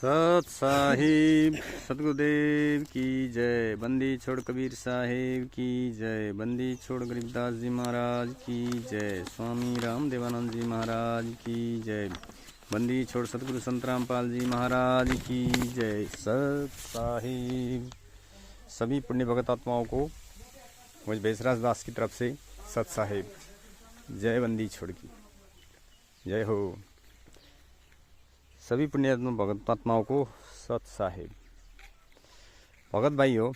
सत साहिब सतगुरुदेव की जय। बंदी छोड़ कबीर साहिब की जय। बंदी छोड़ गरीबदास जी महाराज की जय। स्वामी राम देवानंद जी महाराज की जय। बंदी छोड़ सतगुरु संत रामपाल जी महाराज की जय। सत साहिब। सभी पुण्य भगत आत्माओं को मुझ बेसराज दास की तरफ से सत साहिब। जय बंदी छोड़ की जय हो। सभी पुण्यात्मा भगत आत्माओं को सत साहिब। भगत भाई हो,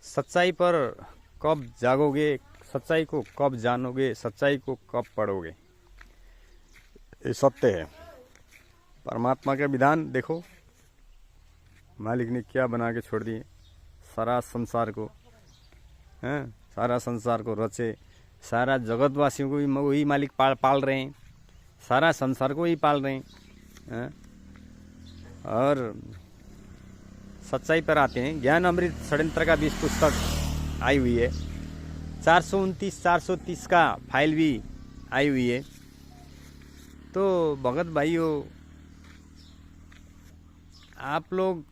सच्चाई पर कब जागोगे, सच्चाई को कब जानोगे, सच्चाई को कब पढ़ोगे, ये सत्य है। परमात्मा का विधान देखो, मालिक ने क्या बना के छोड़ दिए। सारा संसार को सारा संसार को रचे, सारा जगतवासियों को भी वही मालिक पाल रहे हैं, सारा संसार को ही पाल रहे हैं। और सच्चाई पर आते हैं। ज्ञान अमृत षड्यंत्र का 20 पुस्तक आई हुई है। 429 430 का फाइल भी आई हुई है। तो भगत भाइयों, आप लोग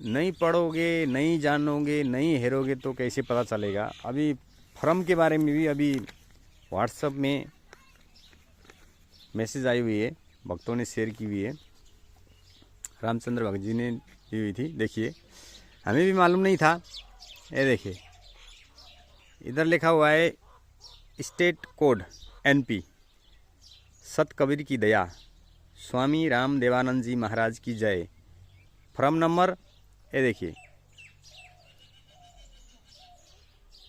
नहीं पढ़ोगे, नहीं जानोगे, नहीं हेरोगे तो कैसे पता चलेगा। अभी फॉर्म के बारे में भी अभी व्हाट्सएप में मैसेज आई हुई है, भक्तों ने शेयर की हुई है, रामचंद्र भक्त जी ने दी हुई थी। देखिए, हमें भी मालूम नहीं था। ये देखिए, इधर लिखा हुआ है स्टेट कोड NP। सत कबीर की दया, स्वामी राम देवानंद जी महाराज की जय। फॉर्म नंबर ये देखिए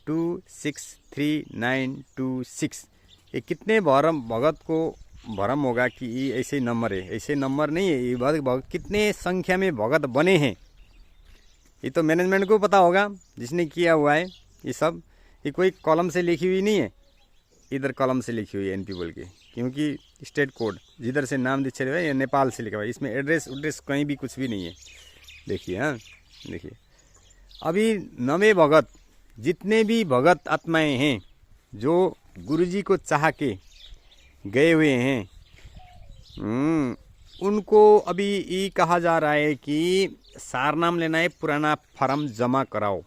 263926। ये कितने भगत को भरम होगा कि ये ऐसे नंबर है। ऐसे नंबर नहीं है। ये भगत कितने संख्या में भगत बने हैं, ये तो मैनेजमेंट को पता होगा, जिसने किया हुआ है ये सब। ये कोई कॉलम से लिखी हुई नहीं है, इधर कॉलम से लिखी हुई है NP बोल के, क्योंकि स्टेट कोड जिधर से नाम दीक्षित है ये नेपाल से लिखा हुआ है। इसमें एड्रेस कहीं भी कुछ भी नहीं है। देखिए, हाँ देखिए, अभी नवे भगत, जितने भी भगत आत्माएं हैं जो गुरुजी को चाह के गए हुए हैं, उनको अभी ये कहा जा रहा है कि सारनाम लेना है, पुराना फॉर्म जमा कराओ।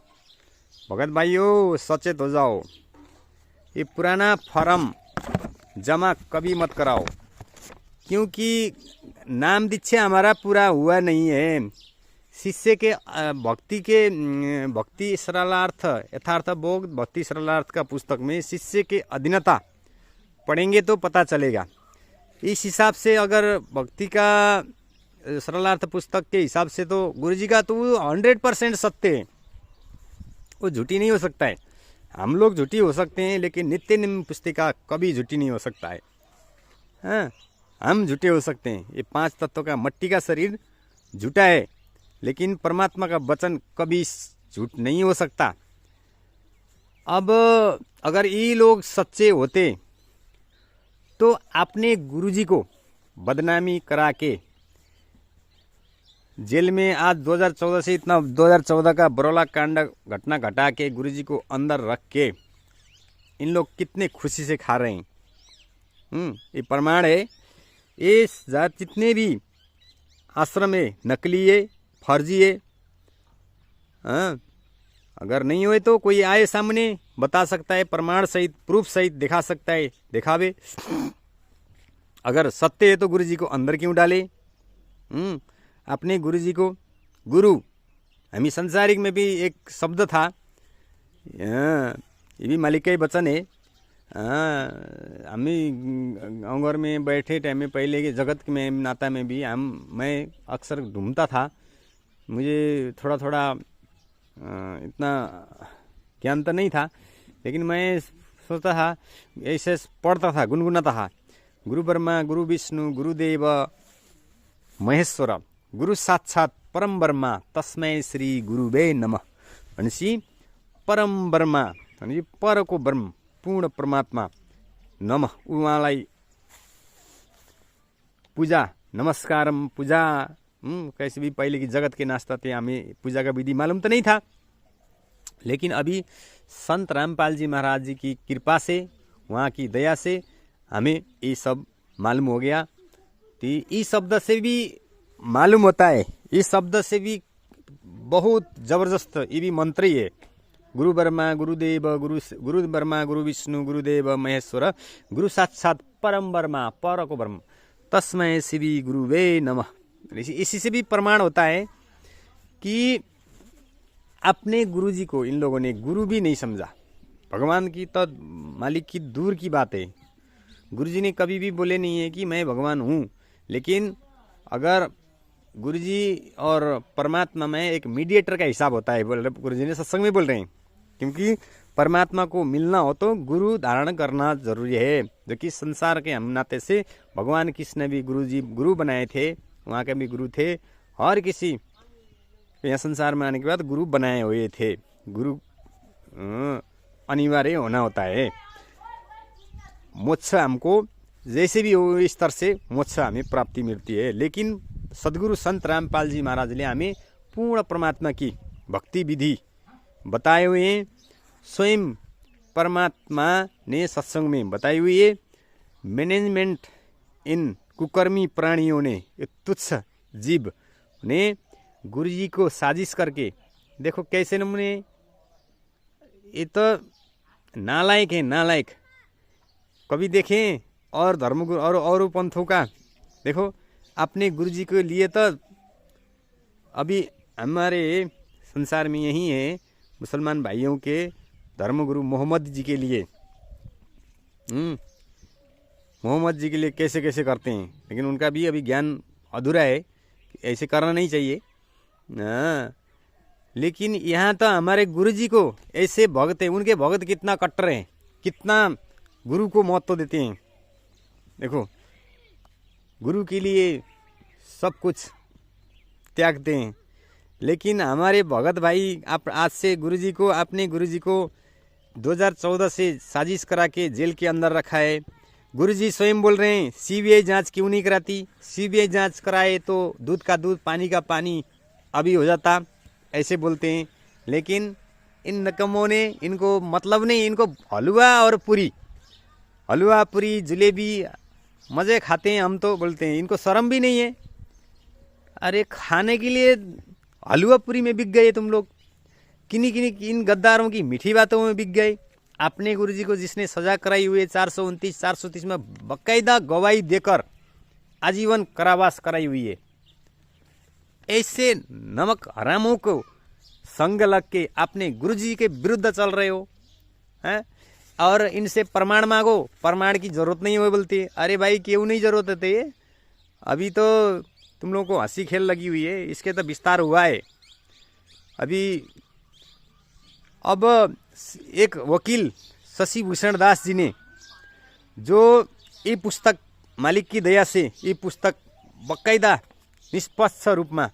भगत भाइयों, सचेत हो जाओ। ये पुराना फॉर्म जमा कभी मत कराओ, क्योंकि नाम दीक्षा हमारा पूरा हुआ नहीं है। शिष्य के भक्ति सरलार्थ यथार्थ बोध भक्ति सरलार्थ का पुस्तक में शिष्य के अधीनता पढ़ेंगे तो पता चलेगा। इस हिसाब से अगर भक्ति का सरलार्थ पुस्तक के हिसाब से तो गुरुजी का तो 100% सत्य है, वो झूठी नहीं हो सकता है। हम लोग झूठी हो सकते हैं, लेकिन नित्य निम्न पुस्तिका कभी झूठी नहीं हो सकता है। हाँ, हम झूठे हो सकते हैं। ये 5 तत्वों का मट्टी का शरीर झूठा है, लेकिन परमात्मा का वचन कभी झूठ नहीं हो सकता। अब अगर ये लोग सच्चे होते तो अपने गुरुजी को बदनामी करा के जेल में आज 2014 से इतना 2014 का बरौला कांड घटना घटा के गुरुजी को अंदर रख के इन लोग कितने खुशी से खा रहे हैं। ये प्रमाण है। ये जितने भी आश्रम है नकली है, फर्जी है। अगर नहीं हुए तो कोई आए सामने बता सकता है, प्रमाण सहित प्रूफ सहित दिखा सकता है, दिखावे। अगर सत्य है तो गुरुजी को अंदर क्यों डाले। अपने गुरुजी को गुरु, हमी संसारिक में भी एक शब्द था, ये भी मालिक का ही वचन है। हमी गाँव घर में बैठे टाइम में पहले के जगत में नाता में भी मैं अक्सर ढूंढता था। मुझे थोड़ा थोड़ा इतना ज्ञान तो नहीं था, लेकिन मैं सोचता था, ऐसे पढ़ता था, गुनगुनाता था, गुरु ब्रह्मा गुरु विष्णु गुरुदेव महेश्वर गुरु साक्षात परम ब्रह्मा तस्मै श्री गुरुवे नमः भनेपछि परम ब्रह्मा भनेपछि परको ब्रह्म पूर्ण परमात्मा नमः, उहाँलाई पूजा नमस्कारम पूजा। कैसे भी पहले की जगत के नाश्ता थे, हमें पूजा का विधि मालूम तो नहीं था, लेकिन अभी संत रामपाल जी महाराज जी की कृपा से, वहाँ की दया से हमें ये सब मालूम हो गया। तो इस शब्द से भी मालूम होता है, इस शब्द से भी बहुत जबरदस्त ये भी मंत्र ही है। गुरु ब्रह्मा गुरुदेव गुरु ब्रह्मा गुरु विष्णु गुरुदेव महेश्वर गुरु साक्षात परम ब्रह्मा पर को ब्रह्म तस्मै श्री गुरुवे नमः। इसी से भी प्रमाण होता है कि अपने गुरु जी को इन लोगों ने गुरु भी नहीं समझा। भगवान की तो मालिक की दूर की बात है। गुरु जी ने कभी भी बोले नहीं है कि मैं भगवान हूँ, लेकिन अगर गुरु जी और परमात्मा में एक मीडिएटर का हिसाब होता है, बोल रहे गुरु जी ने सत्संग में बोल रहे हैं, क्योंकि परमात्मा को मिलना हो तो गुरु धारण करना जरूरी है। जो कि संसार के हम नाते से भगवान कृष्ण भी गुरु जी गुरु बनाए थे, वहाँ के भी गुरु थे, और किसी यहाँ संसार में आने के बाद गुरु बनाए हुए थे। गुरु अनिवार्य होना होता है। मोक्ष हमको जैसे भी हो इस तरह से मोक्ष हमें प्राप्ति मिलती है। लेकिन सदगुरु संत रामपाल जी महाराज ने हमें पूर्ण परमात्मा की भक्ति विधि बताए हुए हैं। स्वयं परमात्मा ने सत्संग में बताई हुई है। मैनेजमेंट इन कुकर्मी प्राणियों ने, तुच्छ जीव ने गुरु जी को साजिश करके, देखो कैसे नमूने, ये तो नालायक है, नालायक। कभी देखें और धर्मगुरु और पंथों का देखो, अपने गुरु जी के लिए तो अभी हमारे संसार में यही है, मुसलमान भाइयों के धर्मगुरु मोहम्मद जी के लिए, मोहम्मद जी के लिए कैसे कैसे करते हैं, लेकिन उनका भी अभी ज्ञान अधूरा है, ऐसे करना नहीं चाहिए। लेकिन यहाँ तो हमारे गुरु जी को ऐसे भगत है, उनके भगत कितना कट्टर हैं, कितना गुरु को महत्व देते हैं। देखो गुरु के लिए सब कुछ त्यागते हैं। लेकिन हमारे भगत भाई आप आज से गुरु जी को, अपने गुरु जी को 2014 से साजिश करा के जेल के अंदर रखा है। गुरु जी स्वयं बोल रहे हैं सीबीआई जांच क्यों नहीं कराती, सीबीआई जांच कराए तो दूध का दूध पानी का पानी अभी हो जाता, ऐसे बोलते हैं। लेकिन इन नकमों ने, इनको मतलब नहीं, इनको हलवा और पूरी, हलवा पूरी जलेबी मज़े खाते हैं हम तो बोलते हैं, इनको शर्म भी नहीं है। अरे खाने के लिए हलवा पूरी में बिक गए तुम लोग, किन्हीं इन गद्दारों की मीठी बातों में बिक गए। अपने गुरु जी को जिसने सजा कराई हुई है 429 430 में बाकायदा गवाही देकर आजीवन कारावास कराई हुई है। ऐसे नमक हरामों को संग लग के अपने गुरु जी के विरुद्ध चल रहे हो हैं, और इनसे प्रमाण मांगो, प्रमाण की जरूरत नहीं है बोलती है। अरे भाई क्यों नहीं जरूरत है, अभी तो तुम लोगों को हंसी खेल लगी हुई है, इसके तो विस्तार हुआ है अभी। अब एक वकील शशि भूषण दास जी ने जो ये पुस्तक मालिक की दया से, ये पुस्तक बाकायदा निष्पक्ष रूप में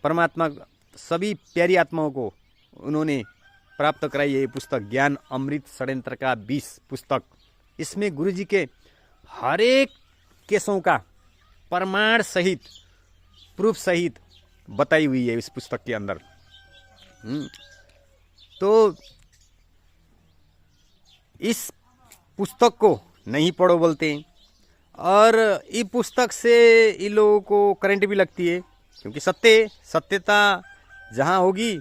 परमात्मा सभी प्यारी आत्माओं को उन्होंने प्राप्त कराई है। ये पुस्तक ज्ञान अमृत षड्यंत्र का 20 पुस्तक, इसमें गुरु जी के हर एक केसों का प्रमाण सहित, प्रूफ सहित बताई हुई है इस पुस्तक के अंदर। तो इस पुस्तक को नहीं पढ़ो बोलते हैं, और ये पुस्तक से इन लोगों को करंट भी लगती है, क्योंकि सत्यता जहाँ होगी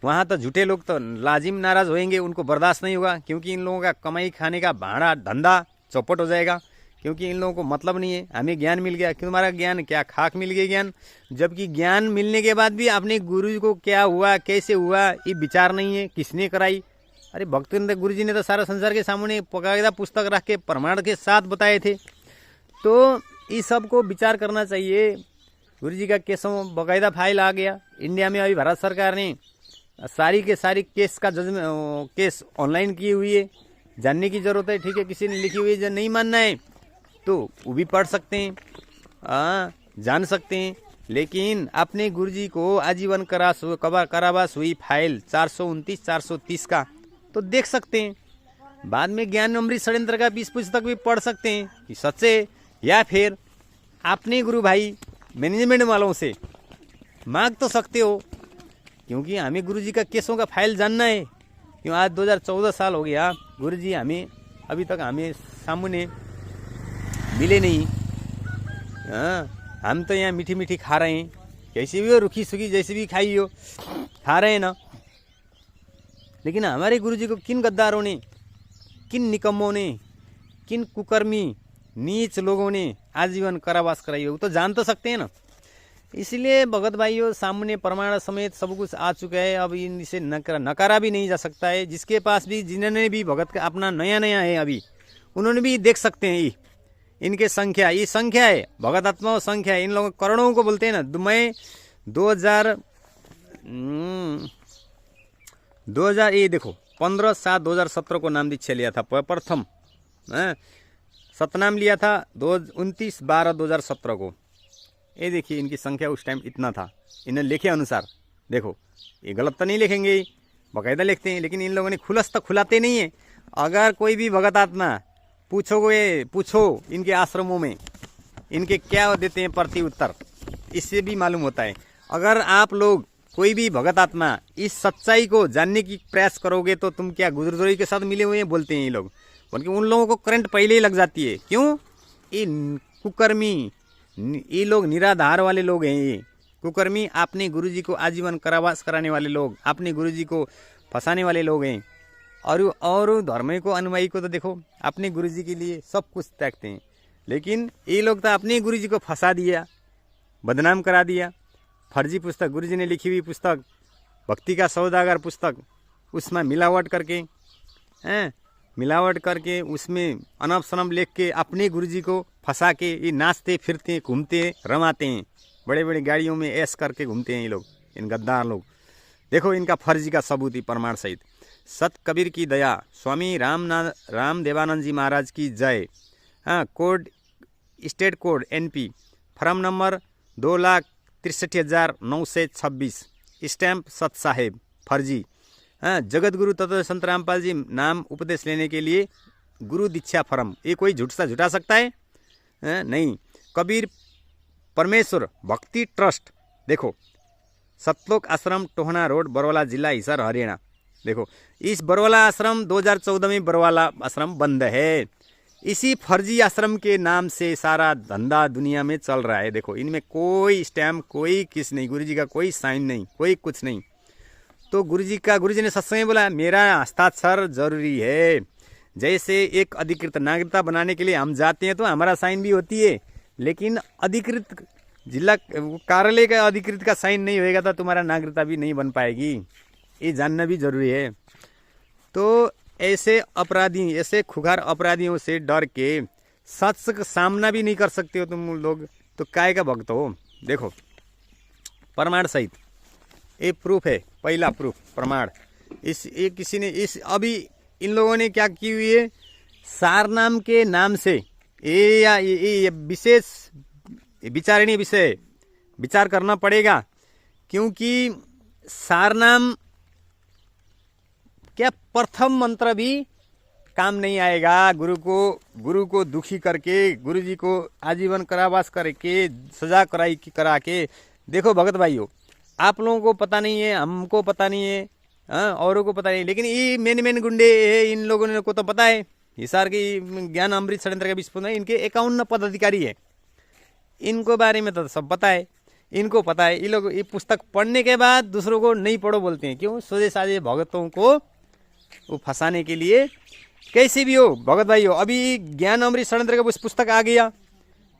वहाँ तो झूठे लोग तो लाजिम नाराज होंगे, उनको बर्दाश्त नहीं होगा, क्योंकि इन लोगों का कमाई खाने का भाड़ा धंधा चौपट हो जाएगा। क्योंकि इन लोगों को मतलब नहीं है, हमें ज्ञान मिल गया, क्यों हमारा ज्ञान क्या खाक मिल गया ज्ञान, जबकि ज्ञान मिलने के बाद भी अपने गुरु को क्या हुआ, कैसे हुआ, ये विचार नहीं है, किसने कराई। अरे भक्ति गुरु जी ने तो सारा संसार के सामने पकायदा पुस्तक रख के प्रमाण के साथ बताए थे। तो इस सब को विचार करना चाहिए। गुरु जी का केसों बाकायदा फाइल आ गया इंडिया में, अभी भारत सरकार ने सारी के सारी केस का जजमेंट, केस ऑनलाइन की हुई है, जानने की जरूरत है। ठीक है, किसी ने लिखी हुई है, जो नहीं मानना है तो वो भी पढ़ सकते हैं, जान सकते हैं। लेकिन अपने गुरु जी को आजीवन कारावास हुई फाइल 429 430 का तो देख सकते हैं। बाद में ज्ञान अमृत षड्यंत्र का 20 पुस्तक भी पढ़ सकते हैं कि सच्चे, या फिर अपने गुरु भाई मैनेजमेंट वालों से मांग तो सकते हो, क्योंकि हमें गुरु जी का केसों का फाइल जानना है। क्यों आज 2014 साल हो गया, गुरु जी हमें अभी तक हमें सामने मिले नहीं, हाँ, हम तो यहाँ मीठी मीठी खा रहे हैं, कैसी भी हो, रूखी सूखी जैसी भी खाई हो, खा रहे हैं ना। लेकिन हमारे गुरुजी को किन गद्दारों ने, किन निकम्मों ने, किन कुकर्मी नीच लोगों ने आजीवन कारावास कराई हो, तो जान तो सकते हैं ना। इसलिए भगत भाइयों, सामने प्रमाण समेत सब कुछ आ चुका है। अब इनसे नकारा भी नहीं जा सकता है। जिसके पास भी, जिन्होंने भी भगत का अपना नया नया है अभी, उन्होंने भी देख सकते हैं। इनके संख्या, ये संख्या है, भगत आत्माओं संख्या है। इन लोगों करोड़ों को बोलते हैं ना। मैं 2000 ये देखो 15/7/2017 को नाम दीक्षा लिया था प्रथम, सतनाम लिया था 29/12/2017 को। ये देखिए इनकी संख्या उस टाइम इतना था, इन्हें लिखे अनुसार। देखो ये गलत तो नहीं लिखेंगे, बाकायदा लिखते हैं, लेकिन इन लोगों ने खुलस तो खुलाते नहीं है। अगर कोई भी भगत आत्मा पूछो इनके आश्रमों में इनके क्या देते हैं प्रति उत्तर, इससे भी मालूम होता है। अगर आप लोग कोई भी भगत आत्मा इस सच्चाई को जानने की प्रयास करोगे तो तुम क्या गुजरजोरी के साथ मिले हुए हैं बोलते हैं ये लोग, बल्कि उन लोगों को करंट पहले ही लग जाती है। क्यों? ये कुकर्मी, ये लोग निराधार वाले लोग हैं। ये कुकर्मी अपने गुरुजी को आजीवन कारावास कराने वाले लोग, अपने गुरुजी को फंसाने वाले लोग हैं। और धर्म को अनुयायी को तो देखो अपने गुरुजी के लिए सब कुछ त्यागते हैं, लेकिन ये लोग तो अपने गुरुजी को फंसा दिया, बदनाम करा दिया। फर्जी पुस्तक, गुरुजी ने लिखी हुई पुस्तक, भक्ति का सौदागर पुस्तक, उसमें मिलावट करके उसमें अनब शनब लिख के अपने गुरुजी को फंसा के ये नाचते फिरते घूमते रमाते हैं। बड़े बड़े गाड़ियों में ऐश करके घूमते हैं ये लोग, इन गद्दार लोग। देखो इनका फर्जी का सबूत ही प्रमाण सहित। सत कबीर की दया, स्वामी राम देवानंद जी महाराज की जय। Code, state code NP, form number 2,63,926, stamp सत साहेब, फर्जी। जगत गुरु तत्व संत रामपाल जी नाम उपदेश लेने के लिए गुरु दीक्षा फॉर्म, ये कोई झुटा सकता है? नहीं। कबीर परमेश्वर भक्ति ट्रस्ट, देखो सतलोक आश्रम, टोहना रोड, बरवाला जिला, हिसार, हरियाणा। देखो इस बरवाला आश्रम 2014 में बरवाला आश्रम बंद है। इसी फर्जी आश्रम के नाम से सारा धंधा दुनिया में चल रहा है। देखो इनमें कोई स्टैम्प, कोई किस नहीं, गुरुजी का कोई साइन नहीं, कोई कुछ नहीं। तो गुरुजी ने सत्संग में बोला मेरा हस्ताक्षर जरूरी है। जैसे एक अधिकृत नागरिकता बनाने के लिए हम जाते हैं तो हमारा साइन भी होती है, लेकिन अधिकृत जिला कार्यालय का अधिकृत का साइन नहीं होएगा तो तुम्हारा नागरिकता भी नहीं बन पाएगी। ये जानना भी जरूरी है। तो ऐसे अपराधी, ऐसे खुखार अपराधियों से डर के सच का सामना भी नहीं कर सकते हो तुम लोग, तो काय का भक्त हो। देखो प्रमाण सहित ये प्रूफ है, पहला प्रूफ प्रमाण। ये किसी ने अभी इन लोगों ने क्या की हुई है, सारनाम के नाम से ये विशेष विचारणीय विषय विचार करना पड़ेगा, क्योंकि सारनाम क्या प्रथम मंत्र भी काम नहीं आएगा। गुरु को दुखी करके, गुरुजी को आजीवन कारावास करके, सजा करा के। देखो भगत भाइयों, आप लोगों को पता नहीं है, हमको पता नहीं है, औरों को पता नहीं, लेकिन ये मेन गुंडे है, इन लोगों को तो पता है। हिसार की ज्ञान अमृत षड्यंत्र का विस्फोट है, इनके 51 पदाधिकारी है, इनको बारे में तो सब पता है, इनको पता है। ये लोग ये पुस्तक पढ़ने के बाद दूसरों को नहीं पढ़ो बोलते हैं। क्यों? सोझे साझे भगतों को वो फंसाने के लिए। कैसे भी हो भगत भाई हो, अभी ज्ञान अमृत षड्यंत्र का पुस्तक आ गया,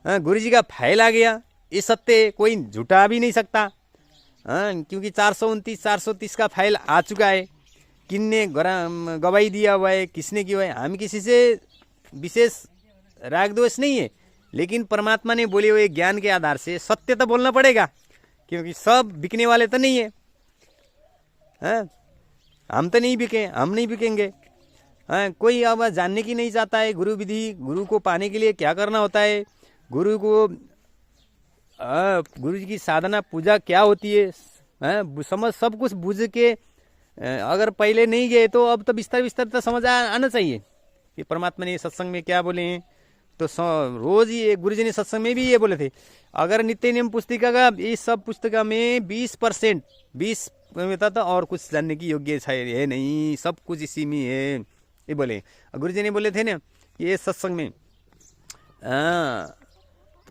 गुरुजी का फाइल आ गया, ये सत्य कोई झूठा भी नहीं सकता। क्योंकि 429 430 का फाइल आ चुका है। किसने गवाही दिया हुआ है, किसने किया हुआ है, हम किसी से विशेष राग दोष नहीं है, लेकिन परमात्मा ने बोले हुए ज्ञान के आधार से सत्य तो बोलना पड़ेगा, क्योंकि सब बिकने वाले तो नहीं है। हम तो नहीं बिके, हम नहीं बिकेंगे। कोई अब जानने की नहीं चाहता है गुरु विधि, गुरु को पाने के लिए क्या करना होता है, गुरु जी की साधना पूजा क्या होती है, समझ सब कुछ बुझ के अगर पहले नहीं गए तो अब तो बिस्तर तो समझ आना चाहिए कि परमात्मा ने सत्संग में क्या बोले हैं। तो रोज ही गुरुजी ने सत्संग में भी ये बोले थे, अगर नित्य नियम पुस्तिका का इस सब पुस्तका में 20% था तो और कुछ जानने की योग्य है नहीं, सब कुछ इसी में है, ये बोले। गुरुजी ने बोले थे ना ये सत्संग में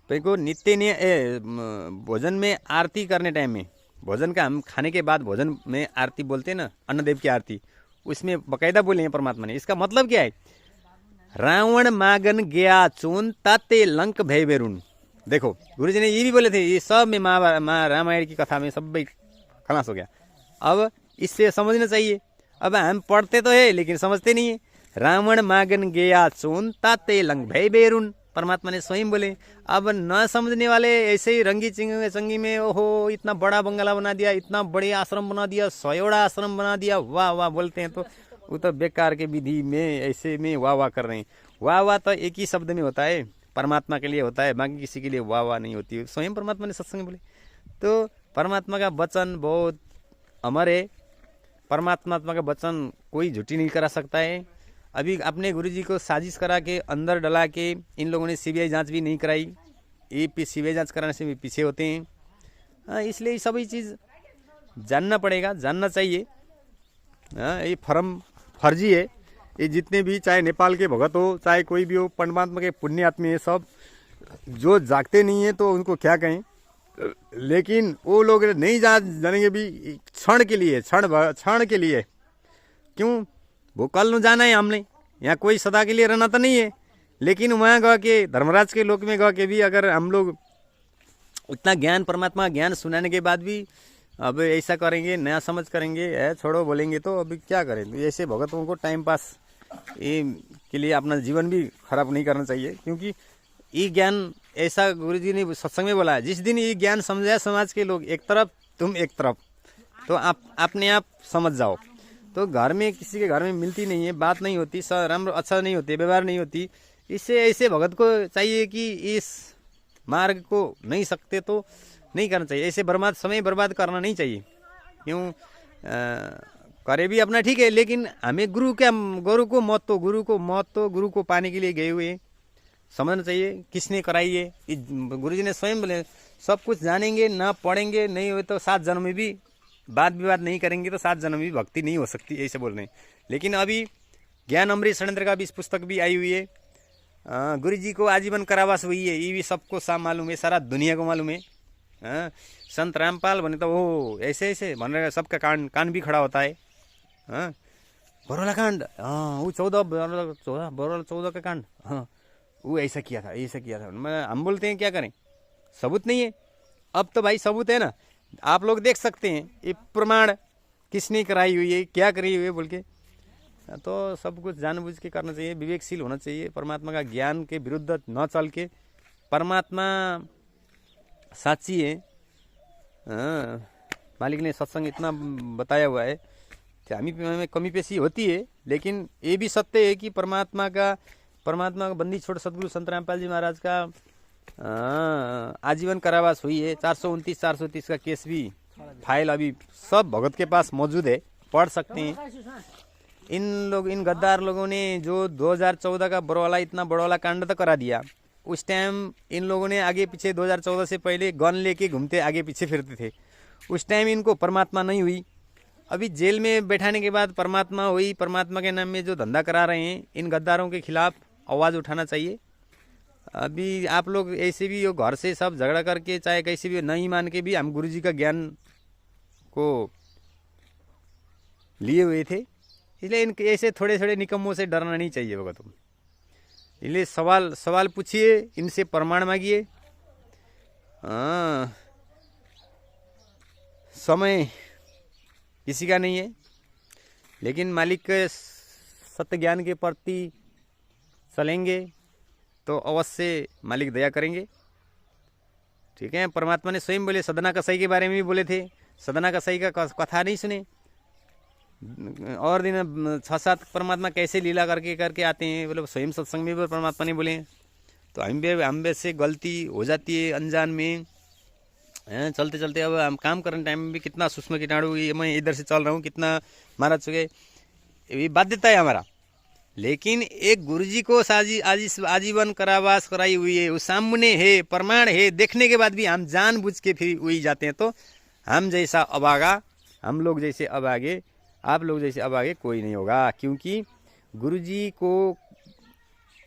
को नित्य भोजन में आरती करने टाइम में, भोजन का हम खाने के बाद भोजन में आरती बोलते हैं ना, अन्नदेव की आरती, उसमें बकायदा बोले हैं परमात्मा ने। इसका मतलब क्या है? रावण मागन गया चोन ताते लंक भय बेरुन। देखो गुरुजी ने ये भी बोले थे, ये सब में रामायण की कथा में सब खलास हो गया। अब इससे समझना चाहिए। अब हम पढ़ते तो है लेकिन समझते नहीं है। रावण मागन गया चोन ताते लंक भय बेरुन, परमात्मा ने स्वयं बोले। अब न समझने वाले ऐसे ही रंगी चंगी में ओहो इतना बड़ा बंगला बना दिया, इतना बड़े आश्रम बना दिया, 100 आश्रम बना दिया, वाह वाह बोलते हैं। तो वो तो बेकार के विधि में ऐसे में वाह वाह कर रहे हैं। वाह वाह तो एक ही शब्द में होता है, परमात्मा के लिए होता है, बाकी किसी के लिए वाह वाह नहीं होती है। स्वयं परमात्मा ने सत्संग में बोले। तो परमात्मा का वचन बहुत अमर है। परमात्मा का वचन कोई झूठी नहीं करा सकता है। अभी अपने गुरुजी को साजिश करा के अंदर डला के इन लोगों ने सीबीआई जांच भी नहीं कराई। ये सीबीआई जांच कराने से भी पीछे होते हैं। इसलिए सभी चीज़ जानना पड़ेगा, जानना चाहिए। ये फर्जी है। ये जितने भी, चाहे नेपाल के भगत हो, चाहे कोई भी हो, परमात्मा के पुण्य आत्मी है सब, जो जागते नहीं है तो उनको क्या कहें। लेकिन वो लोग नहीं जानेंगे भी क्षण के लिए, क्षण के लिए। क्यों? वो कल न जाना है हमने, यहाँ कोई सदा के लिए रहना तो नहीं है। लेकिन वहाँ गए के धर्मराज के लोक में गए के भी अगर हम लोग इतना ज्ञान, परमात्मा ज्ञान सुनाने के बाद भी अब ऐसा करेंगे, नया समझ करेंगे, छोड़ो बोलेंगे, तो अभी क्या करें। तो ऐसे भगतों को टाइम पास के लिए अपना जीवन भी खराब नहीं करना चाहिए। क्योंकि ये ज्ञान ऐसा गुरुजी ने सत्संग में बोला है, जिस दिन ये ज्ञान समझाया समाज के लोग एक तरफ तुम एक तरफ, तो आप अपने आप समझ जाओ। तो घर में किसी के घर में मिलती नहीं है, बात नहीं होती, राम अच्छा नहीं होती, व्यवहार नहीं होती। इससे ऐसे भगत को चाहिए कि इस मार्ग को नहीं सकते तो नहीं करना चाहिए। ऐसे समय बर्बाद करना नहीं चाहिए। क्यों? करे भी अपना ठीक है, लेकिन हमें गुरु को महत्व गुरु को पाने के लिए गए हुए समझना चाहिए। किसने कराई है? गुरुजी ने स्वयं बोले सब कुछ जानेंगे, ना पढ़ेंगे, नहीं हुए तो 7 जन्म में भी वाद विवाद नहीं करेंगे तो 7 जन्म में भी भक्ति नहीं हो सकती, ऐसे बोल रहे हैं। लेकिन अभी ज्ञान अमृत षड्यंत्र का भी इस पुस्तक भी आई हुई है। गुरुजी को आजीवन कारावास हुई है, ये भी सबको मालूम है, सारा दुनिया को मालूम है। संत रामपाल बने तो वो ऐसे ऐसे बन रहे, सबका कान भी खड़ा होता है। बरोला कांड, वो 14 का कांड, वो ऐसा किया था, ऐसा किया था। हम बोलते हैं क्या करें, सबूत नहीं है। अब तो भाई सबूत है ना, आप लोग देख सकते हैं ये प्रमाण किसने कराई हुई है, क्या करी हुई है बोल के। तो सब कुछ जानबूझ के करना चाहिए, विवेकशील होना चाहिए। परमात्मा का ज्ञान के विरुद्ध न चल के, परमात्मा साची है। मालिक ने सत्संग इतना बताया हुआ है, हमें कमी पेशी होती है, लेकिन ये भी सत्य है कि परमात्मा का बंदी छोड़ सदगुरु संत रामपाल जी महाराज का आजीवन कारावास हुई है। 429 430 का केस भी फाइल अभी सब भगत के पास मौजूद है, पढ़ सकते हैं। इन गद्दार लोगों ने जो 2014 का बड़वाला, इतना बड़वाला कांड तो करा दिया। उस टाइम इन लोगों ने आगे पीछे 2014 से पहले गन लेके घूमते, आगे पीछे फिरते थे। उस टाइम इनको परमात्मा नहीं हुई। अभी जेल में बैठाने के बाद परमात्मा हुई। परमात्मा के नाम में जो धंधा करा रहे हैं, इन गद्दारों के खिलाफ आवाज़ उठाना चाहिए। अभी आप लोग ऐसे भी हो, घर से सब झगड़ा करके चाहे कैसे भी नहीं मान के भी हम गुरुजी का ज्ञान को लिए हुए थे। इसलिए इनके ऐसे थोड़े थोड़े निकम्मों से डरना नहीं चाहिए भगतों। इसलिए सवाल पूछिए, इनसे प्रमाण मांगिए। समय किसी का नहीं है, लेकिन मालिक के सत्य ज्ञान के प्रति चलेंगे तो अवश्य मालिक दया करेंगे। ठीक है। परमात्मा ने स्वयं बोले, सदना कसाई के बारे में भी बोले थे। सदना कसाई का कथा नहीं सुने? और दिन 6-7 परमात्मा कैसे लीला करके आते हैं, बोले स्वयं सत्संग में भी परमात्मा ने बोले। तो हम से गलती हो जाती है अनजान में, चलते चलते। अब हम काम करने टाइम में भी कितना सूक्ष्म कीटाणु, मैं इधर से चल रहा हूँ, कितना मारा चुके, ये बाध्यता है हमारा। लेकिन एक गुरुजी को आजीवन कारावास कराई हुई है, वो सामने है, प्रमाण है, देखने के बाद भी हम जानबूझ के फिर वही जाते हैं। तो हम जैसा अभागा, हम लोग जैसे अभागे, आप लोग जैसे अभागे कोई नहीं होगा। क्योंकि गुरुजी को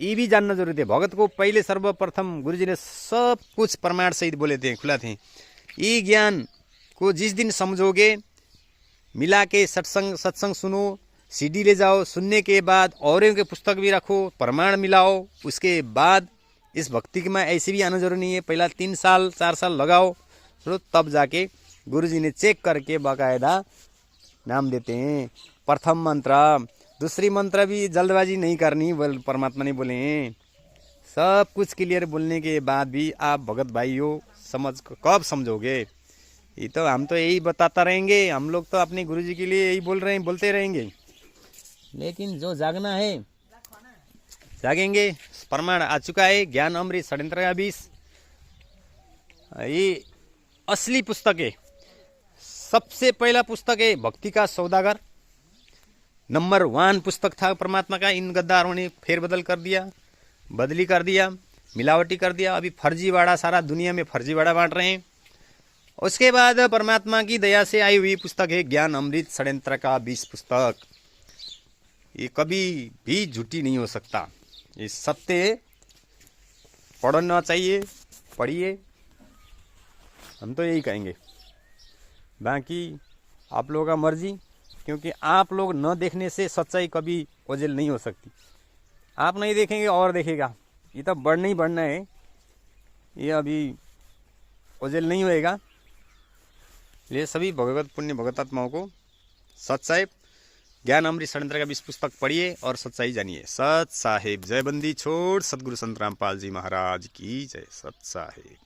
ये भी जानना जरूरी है। भगत को पहले सर्वप्रथम गुरुजी ने सब कुछ प्रमाण सहित बोले थे, खुला थे। ये ज्ञान को जिस दिन समझोगे, मिला के सत्संग सुनो, सीडी ले जाओ, सुनने के बाद औरों के पुस्तक भी रखो, प्रमाण मिलाओ, उसके बाद इस भक्ति में ऐसे भी आना जरूरी नहीं है। पहला 3 साल 4 साल लगाओ, तो तब जाके गुरुजी ने चेक करके बाकायदा नाम देते हैं। प्रथम मंत्र, दूसरी मंत्र भी जल्दबाजी नहीं करनी, परमात्मा ने बोले हैं। सब कुछ क्लियर बोलने के बाद भी आप भगत भाई हो, समझ कब समझोगे? ये तो हम तो यही बताता रहेंगे, हम लोग तो अपने गुरुजी के लिए यही बोल रहे हैं, बोलते रहेंगे। लेकिन जो जागना है जागेंगे। प्रमाण आ चुका है, ज्ञान अमृत षड्यंत्र का 20। ये असली पुस्तक है। सबसे पहला पुस्तक है भक्ति का सौदागर। नंबर 1 पुस्तक था परमात्मा का। इन गद्दारों ने फेरबदल कर दिया, बदली कर दिया, मिलावटी कर दिया। अभी फर्जीवाड़ा, सारा दुनिया में फर्जीवाड़ा बांट रहे हैं। उसके बाद परमात्मा की दया से आई हुई पुस्तक है ज्ञान अमृत षड्यंत्र का 20 पुस्तक। ये कभी भी झूठी नहीं हो सकता, ये सत्य। पढ़ना चाहिए, पढ़िए, हम तो यही कहेंगे। बाकी आप लोगों का मर्जी, क्योंकि आप लोग न देखने से सच्चाई कभी ओझल नहीं हो सकती। आप नहीं देखेंगे और देखेगा, ये तो बढ़ना ही बढ़ना है, ये अभी ओझल नहीं होएगा। इसलिए सभी भगवत पुण्य भगतात्माओं को सच्चाई ज्ञान अमृत षड्यंत्र का 20 पुस्तक पढ़िए और सच्चाई जानिए। सत साहिब। जय बंदी छोड़ सतगुरु संत रामपाल जी महाराज की जय। सत साहिब।